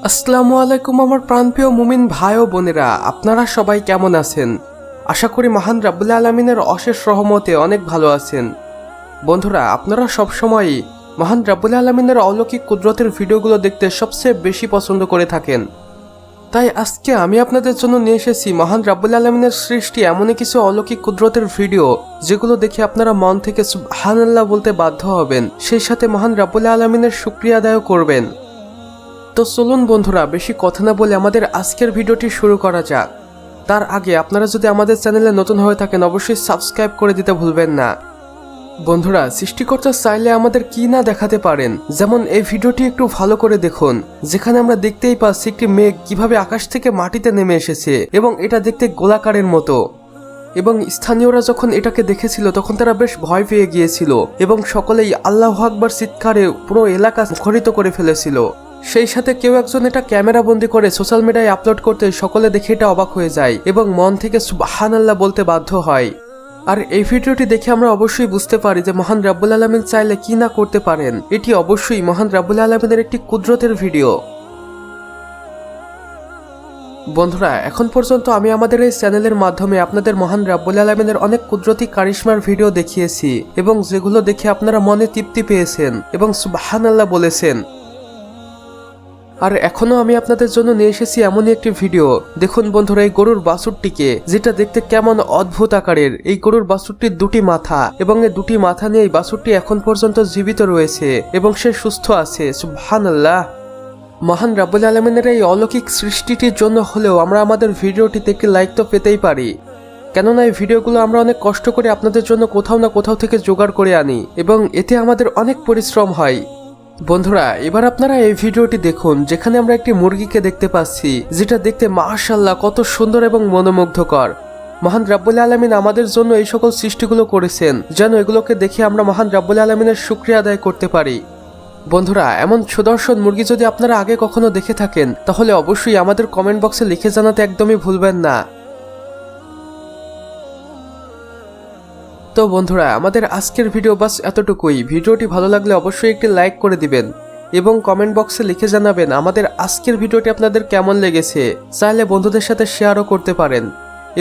আসসালামু আলাইকুম আমার প্রাণপ্রিয় মুমিন ভাই ও বোনেরা, আপনারা সবাই কেমন আছেন? আশা করি মহান রাব্বুল আলামিনের অশেষ রহমতে অনেক ভালো আছেন। বন্ধুরা, আপনারা সবসময়ই মহান রাব্বুল আলামিনের অলৌকিক কুদরতের ভিডিওগুলো দেখতে সবচেয়ে বেশি পছন্দ করে থাকেন। তাই আজকে আমি আপনাদের জন্য নিয়ে এসেছি মহান রাব্বুল আলামিনের সৃষ্টি এমনই কিছু অলৌকিক কুদরতের ভিডিও, যেগুলো দেখে আপনারা মন থেকে সুবহানাল্লাহ বলতে বাধ্য হবেন, সেই সাথে মহান রাব্বুল আলামিনের শুকরিয়া আদায় করবেন। তো চলুন বন্ধুরা, বেশি কথা না বলে আমাদের আজকের ভিডিওটি শুরু করা যাক। তার আগে আপনারা যদি আমাদের চ্যানেলে নতুন হয়ে থাকেন অবশ্যই সাবস্ক্রাইব করে দিতে ভুলবেন না। বন্ধুরা, সৃষ্টিকর্তা চাইলে আমাদের কি না দেখাতে পারেন, যেমন এই ভিডিওটি একটু ভালো করে দেখুন, যেখানে আমরা দেখতেই পাচ্ছি একটি মেঘ কিভাবে আকাশ থেকে মাটিতে নেমে এসেছে এবং এটা দেখতে গোলাকারের মতো। এবং স্থানীয়রা যখন এটাকে দেখেছিল তখন তারা বেশ ভয় পেয়ে গিয়েছিল এবং সকলেই আল্লাহু আকবার চিৎকারে পুরো এলাকা মুখরিত করে ফেলেছিল। সেই সাথে কেউ একজন এটা ক্যামেরা বন্দি করে সোশ্যাল মিডিয়ায় আপলোড করতে সকলে দেখে এটা অবাক হয়ে যায় এবং মন থেকে সুবহানাল্লাহ বলতে বাধ্য হয়। আর এই ভিডিওটি দেখে আমরা অবশ্যই বুঝতে পারি যে মহান রাব্বুল আলামিন চাইলে কি না করতে পারেন। এটি অবশ্যই মহান রাব্বুল আলামিনের একটি কুদরতের ভিডিও। বন্ধুরা, এখন পর্যন্ত আমি আমাদের এই চ্যানেলের মাধ্যমে আপনাদের মহান রাব্বুল আলামিনের অনেক কুদরতি কারিশমার ভিডিও দেখিয়েছি এবং যেগুলো দেখে আপনারা মনে তৃপ্তি পেয়েছেন এবং সুবহানাল্লাহ বলেছেন। আর এখনো আমি আপনাদের জন্য নিয়ে এসেছি এমনই একটি ভিডিও। দেখুন বন্ধুরা, এই গরুর বাছুরটিকে, যেটা দেখতে কেমন অদ্ভুত আকারের। এই গরুর বাছুরটির দুটি মাথা এবং এই দুটি মাথা নিয়ে এই বাছুরটি এখন পর্যন্ত জীবিত রয়েছে এবং সে সুস্থ আছে। সুবহানাল্লাহ। মহান রাব্বুল আলামিনের এই অলৌকিক সৃষ্টিটির জন্য হলেও আমরা আমাদের ভিডিওটিতে একটি লাইক তো পেতেই পারি, কেননা এই ভিডিওগুলো আমরা অনেক কষ্ট করে আপনাদের জন্য কোথাও না কোথাও থেকে জোগাড় করে আনি এবং এতে আমাদের অনেক পরিশ্রম হয়। বন্ধুরা, এবার আপনারা এই ভিডিওটি দেখুন, যেখানে আমরা একটি মুরগিকে দেখতে পাচ্ছি, যেটা দেখতে মাশাআল্লাহ কত সুন্দর এবং মনোমুগ্ধকর। মহান রাব্বুল আলামিন আমাদের জন্য এই সকল সৃষ্টিগুলো করেছেন যেন এগুলোকে দেখে আমরা মহান রাব্বুল আলামিনের শুকরিয়া আদায় করতে পারি। বন্ধুরা, এমন সুদর্শন মুরগি যদি আপনারা আগে কখনো দেখে থাকেন তাহলে অবশ্যই আমাদের কমেন্ট বক্সে লিখে জানাতে একদমই ভুলবেন না। তো বন্ধুরা, আমাদের আজকের ভিডিও বাস এতটুকুই। ভিডিওটি ভালো লাগলে অবশ্যই একটি লাইক করে দিবেন এবং কমেন্ট বক্সে লিখে জানাবেন আমাদের আজকের ভিডিওটি আপনাদের কেমন লেগেছে। চাইলে বন্ধুদের সাথে শেয়ারও করতে পারেন।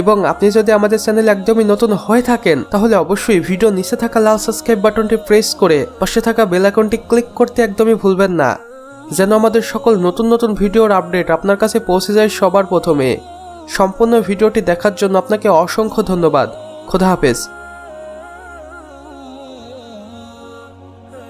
এবং আপনি যদি আমাদের চ্যানেল একদমই নতুন হয়ে থাকেন তাহলে অবশ্যই ভিডিও নিচে থাকা লাল সাবস্ক্রাইব বাটনটি প্রেস করে পাশে থাকা বেল আইকনটি ক্লিক করতে একদমই ভুলবেন না, যেন আমাদের সকল নতুন নতুন ভিডিওর আপডেট আপনার কাছে পৌঁছে যায় সবার প্রথমে। সম্পূর্ণ ভিডিওটি দেখার জন্য আপনাকে অসংখ্য ধন্যবাদ। খোদা হাফেজ।